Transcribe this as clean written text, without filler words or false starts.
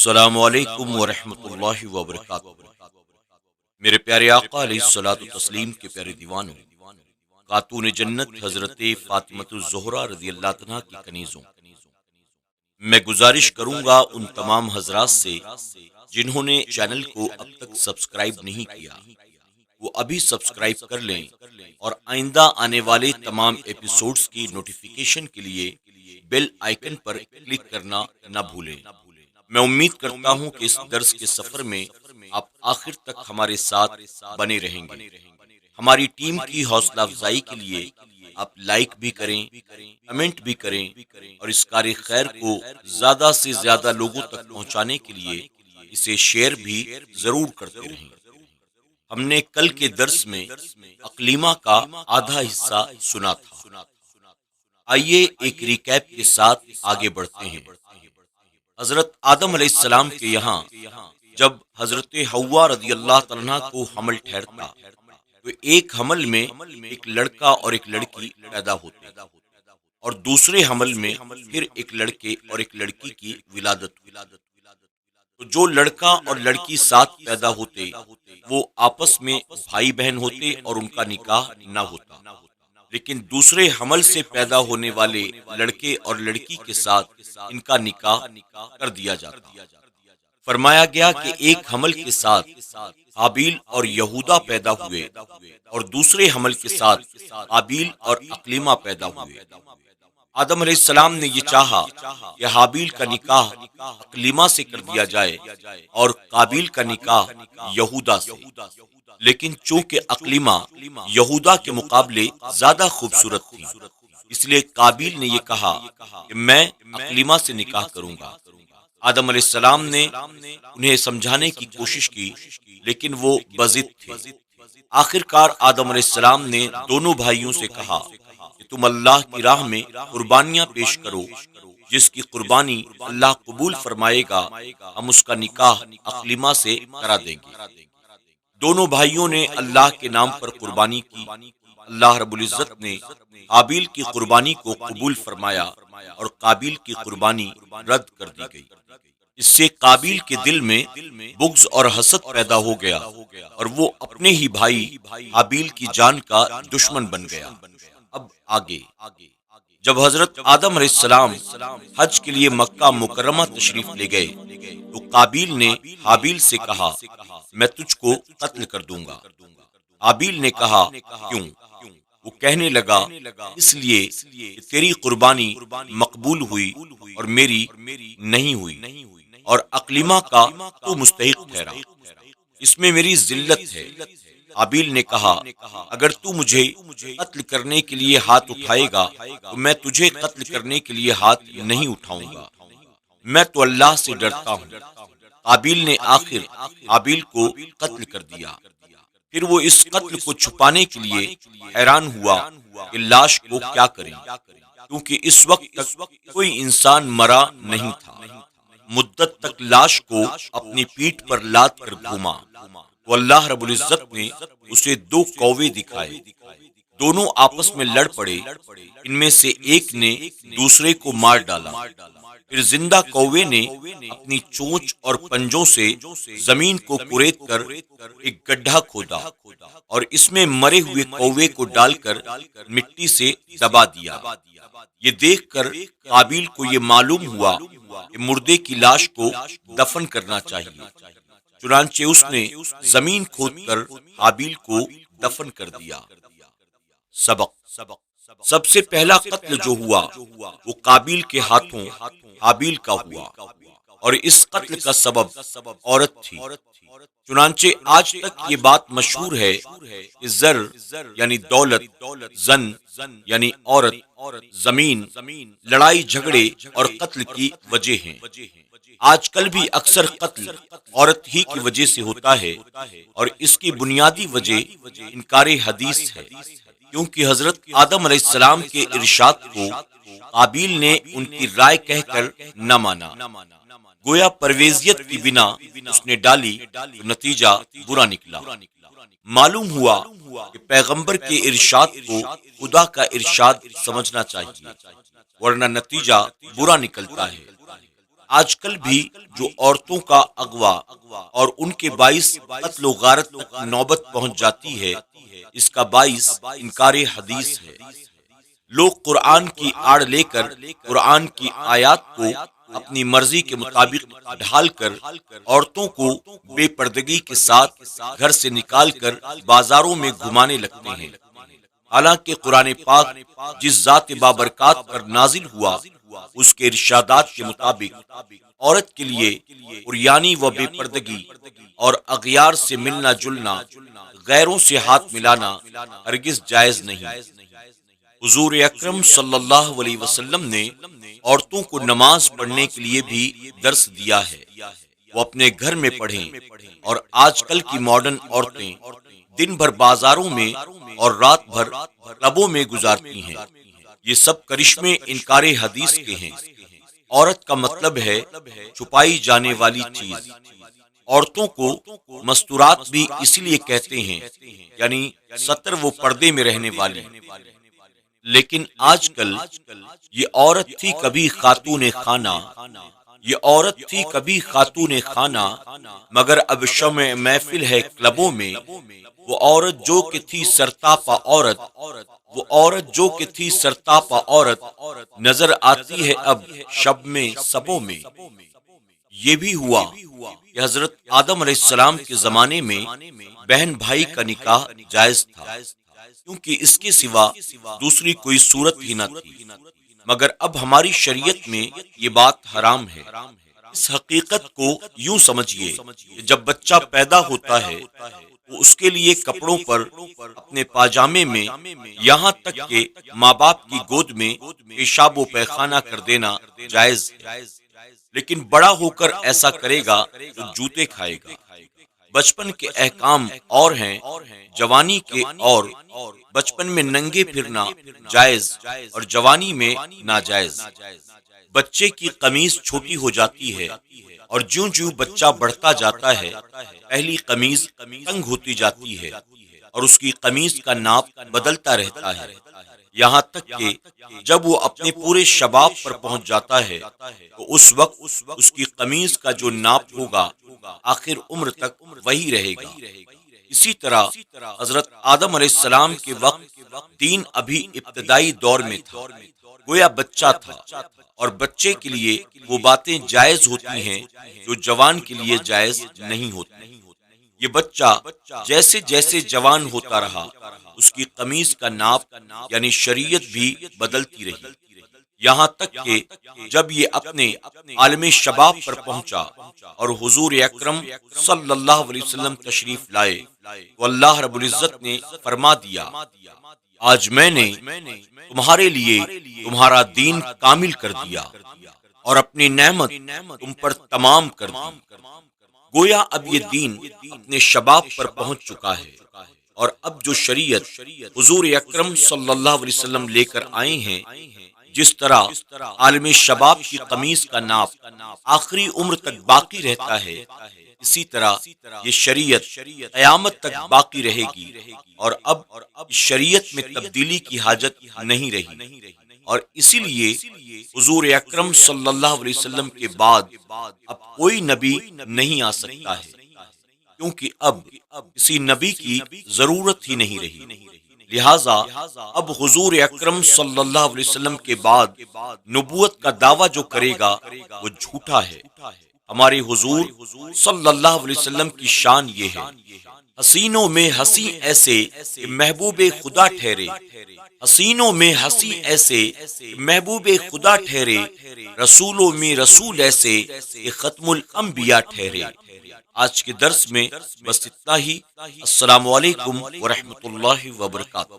السلام علیکم ورحمۃ اللہ وبرکاتہ۔ میرے پیارے آقا علیہ الصلوۃ والتسلیم کے پیارے دیوانوں، خاتون جنت حضرت فاطمہ الزہرا رضی اللہ عنہا کی کنیزوں، میں گزارش کروں گا ان تمام حضرات سے جنہوں نے چینل کو اب تک سبسکرائب نہیں کیا، وہ ابھی سبسکرائب کر لیں اور آئندہ آنے والے تمام ایپیسوڈز کی نوٹیفیکیشن کے لیے بیل آئیکن پر کلک کرنا نہ بھولیں۔ میں امید کرتا ہوں کہ اس درس کے سفر میں آپ آخر تک ہمارے ساتھ بنے رہیں گے۔ ہماری ٹیم کی حوصلہ افزائی کے لیے آپ لائک بھی کریں، کمنٹ بھی کریں اور اس کار خیر کو زیادہ سے زیادہ لوگوں تک پہنچانے کے لیے اسے شیئر بھی ضرور کرتے رہیں۔ ہم نے کل کے درس میں اقلیمہ کا آدھا حصہ سنا تھا۔ آئیے ایک ریکیپ کے ساتھ آگے بڑھتے ہیں۔ حضرت آدم علیہ السلام کے یہاں جب حضرت حوا رضی اللہ عنہا کو حمل ٹھہرتا تو ایک حمل میں ایک لڑکا اور ایک لڑکی پیدا ہوتے اور دوسرے حمل میں پھر ایک لڑکے اور ایک لڑکی کی ولادت ہوتی۔ تو جو لڑکا اور لڑکی ساتھ پیدا ہوتے وہ آپس میں بھائی بہن ہوتے اور ان کا نکاح نہ ہوتا، لیکن دوسرے حمل سے پیدا ہونے والے لڑکے اور لڑکی کے ساتھ ان کا نکاح کر دیا جاتا۔ فرمایا گیا کہ ایک حمل کے ساتھ حابیل اور یہودا پیدا ہوئے اور دوسرے حمل کے ساتھ قابیل اور اقلیمہ پیدا ہوئے۔ آدم علیہ السلام نے یہ چاہا کہ حابیل کا نکاح اقلیمہ سے کر دیا جائے اور قابیل کا نکاح یہودا سے، لیکن چونکہ اقلیمہ یہودا کے مقابلے زیادہ خوبصورت تھی، اس لیے قابیل نے یہ کہا کہ میں اقلیمہ سے نکاح کروں گا۔ آدم علیہ السلام نے انہیں سمجھانے کی کوشش کی لیکن وہ بضد تھے۔ آخر کار آدم علیہ السلام نے دونوں بھائیوں سے کہا کہ تم اللہ کی راہ میں قربانیاں پیش کرو، جس کی قربانی اللہ قبول فرمائے گا ہم اس کا نکاح اقلیمہ سے کرا دیں گے۔ دونوں بھائیوں نے اللہ کے نام پر قربانی کی۔ اللہ رب العزت نے حابیل کی قربانی کو قبول فرمایا اور قابیل کی قربانی رد کر دی گئی۔ اس سے قابیل کے دل میں بغض اور حسد پیدا ہو گیا اور وہ اپنے ہی بھائی حابیل کی جان کا دشمن بن گیا۔ اب آگے، جب حضرت آدم علیہ السلام حج کے لیے مکہ مکرمہ تشریف لے گئے تو قابیل نے حابیل سے کہا میں تجھ کو قتل کر دوں گا۔ حابیل نے کہا کیوں؟ وہ کہنے لگا اس لیے کہ تیری قربانی مقبول ہوئی اور میری نہیں ہوئی اور اقلیمہ کا تو مستحق ٹھہرا، اس میں میری ذلت ہے۔ حابیل نے کہا اگر تو مجھے قتل کرنے کے لیے ہاتھ اٹھائے گا تو میں تجھے قتل کرنے کے لیے ہاتھ نہیں اٹھاؤں گا، میں تو اللہ سے ڈرتا ہوں۔ قابیل نے آخر حابیل کو قتل کر دیا۔ پھر وہ اس قتل کو چھپانے کے لیے حیران ہوا کہ لاش کو کیا کریں، کیونکہ اس وقت تک کوئی انسان مرا نہیں تھا۔ مدت تک لاش کو اپنی پیٹھ پر لاد کر گھوما تو اللہ رب العزت نے اسے دو کوے دکھائے، دونوں آپس میں لڑ پڑے، ان میں سے ایک نے دوسرے کو مار ڈالا۔ پھر زندہ کوے نے اپنی چونچ اور پنجوں سے زمین کو کریت کر ایک گڈھا کھودا اور اس میں مرے ہوئے کوے کو ڈال کر مٹی سے دبا دیا۔ یہ دیکھ کر قابیل کو یہ معلوم ہوا کہ مردے کی لاش کو دفن کرنا چاہیے، چنانچہ اس نے زمین کھود کر حابیل کو دفن کر دیا۔ سبق: سب سے پہلا قتل جو ہوا وہ قابیل کے ہاتھوں حابیل کا ہوا اور اس قتل کا سبب عورت تھی۔ چنانچہ آج تک یہ بات مشہور ہے کہ زر یعنی دولت، زن یعنی عورت، زمین لڑائی جھگڑے اور قتل کی وجہ ہیں۔ آج کل بھی اکثر قتل عورت ہی کی وجہ سے ہوتا ہے اور اس کی بنیادی وجہ انکار حدیث ہے، کیونکہ حضرت آدم علیہ السلام کے ارشاد کو قابیل نے ان کی رائے کہہ کر نہ مانا، گویا پرویزیت کی بنا اس نے ڈالی تو نتیجہ برا نکلا۔ معلوم ہوا کہ پیغمبر کے ارشاد کو خدا کا ارشاد سمجھنا چاہیے ورنہ نتیجہ برا نکلتا ہے۔ آج کل بھی جو عورتوں کا اغوا اور ان کے باعث قتل و غارت تک نوبت پہنچ جاتی ہے، اس کا باعث انکار حدیث ہے۔ لوگ قرآن کی آڑ لے کر قرآن کی آیات کو اپنی مرضی کے مطابق ڈھال کر عورتوں کو بے پردگی کے ساتھ گھر سے نکال کر بازاروں میں گھمانے لگتے ہیں، حالانکہ قرآن پاک جس ذات بابرکات پر نازل ہوا اس کے ارشادات کے مطابق عورت کے لیے عریانی و بے پردگی اور اغیار سے ملنا جلنا، غیروں سے ہاتھ ملانا ہرگز جائز نہیں۔ حضور اکرم صلی اللہ علیہ وسلم نے عورتوں کو نماز پڑھنے کے لیے بھی درس دیا ہے، وہ اپنے گھر میں پڑھیں، اور آج کل کی ماڈرن عورتیں دن بھر بازاروں میں اور رات بھر کلبوں میں گزارتی ہیں۔ یہ سب کرشمے انکار حدیث کے ہیں۔ عورت کا مطلب ہے چھپائی جانے والی چیز۔ عورتوں کو مستورات بھی اسی لیے کہتے ہیں، یعنی ستر و پردے میں رہنے والی۔ لیکن آج کل یہ عورت تھی کبھی خاتون خانہ، یہ عورت تھی کبھی خاتون خانہ، مگر اب شمع محفل ہے کلبوں میں۔ وہ عورت جو کہ تھی سرتاپا عورت، وہ عورت جو کہ تھی سرتاپا عورت، نظر آتی ہے اب شب میں سبوں میں۔ یہ بھی ہوا کہ حضرت آدم علیہ السلام کے زمانے میں بہن بھائی کا نکاح جائز تھا، کیونکہ اس کے سوا دوسری کوئی صورت ہی نہ تھی، مگر اب ہماری شریعت میں یہ بات حرام ہے۔ اس حقیقت کو یوں سمجھیے کہ جب بچہ پیدا ہوتا ہے تو اس کے لیے کپڑوں پر، اپنے پاجامے میں، یہاں تک کہ ماں باپ کی گود میں پیشاب و پیخانہ کر دینا جائز ہے، لیکن بڑا ہو کر ایسا کرے گا تو جوتے کھائے گا۔ بچپن کے احکام اور ہیں، جوانی کے اور۔ بچپن میں ننگے پھرنا جائز اور جوانی میں ناجائز۔ بچے کی قمیض چھوٹی ہو جاتی ہے، اور جوں جوں بچہ بڑھتا جاتا ہے پہلی قمیض تنگ ہوتی جاتی ہے، اور اس کی قمیض کا ناپ بدلتا رہتا ہے، یہاں تک کہ جب وہ اپنے پورے شباب پر پہنچ جاتا ہے تو اس وقت اس کی قمیض کا جو ناپ ہوگا آخر عمر تک وہی رہے گا۔ اسی طرح حضرت آدم علیہ السلام کے وقت دین ابھی ابتدائی دور میں تھا، گویا بچہ تھا، اور بچے کے لیے وہ باتیں جائز ہوتی ہیں جو جوان کے لیے جائز نہیں ہوتی۔ یہ بچہ جیسے جیسے جوان ہوتا رہا اس کی قمیض کا ناپ یعنی شریعت بھی بدلتی رہی، یہاں تک کہ جب یہ اپنے عالم شباب پر پہنچا اور حضور اکرم صلی اللہ علیہ وسلم تشریف لائے تو اللہ رب العزت نے فرما دیا، آج میں نے تمہارے لیے تمہارا دین کامل کر دیا اور اپنی نعمت تم پر تمام کر دی۔ گویا اب یہ دین اپنے شباب پر پہنچ چکا ہے، اور اب جو شریعت حضور اکرم صلی اللہ علیہ وسلم لے کر آئے ہیں، جس طرح عالم شباب کی قمیض کا ناپ آخری عمر تک باقی رہتا ہے، اسی طرح یہ شریعت قیامت تک باقی رہے گی، اور اب شریعت میں تبدیلی کی حاجت نہیں رہی، اور اسی لیے حضور اکرم صلی اللہ علیہ وسلم کے بعد اب کوئی نبی نہیں آ سکتا ہے، کیونکہ اب کسی نبی کی ضرورت ہی نہیں رہی۔ لہذا اب حضور اکرم صلی اللہ علیہ وسلم کے بعد نبوت کا دعویٰ جو کرے گا وہ جھوٹا ہے۔ ہمارے حضور صلی اللہ علیہ وسلم کی شان یہ ہے، حسینوں میں حسین ایسے کہ محبوب خدا ٹھہرے، حسینوں میں حسین ایسے کہ محبوب خدا ٹھہرے، رسولوں میں رسول ایسے کہ ختم الانبیاء ٹھہرے۔ آج کے درس میں بس اتنا ہی۔ السلام علیکم ورحمۃ اللہ وبرکاتہ۔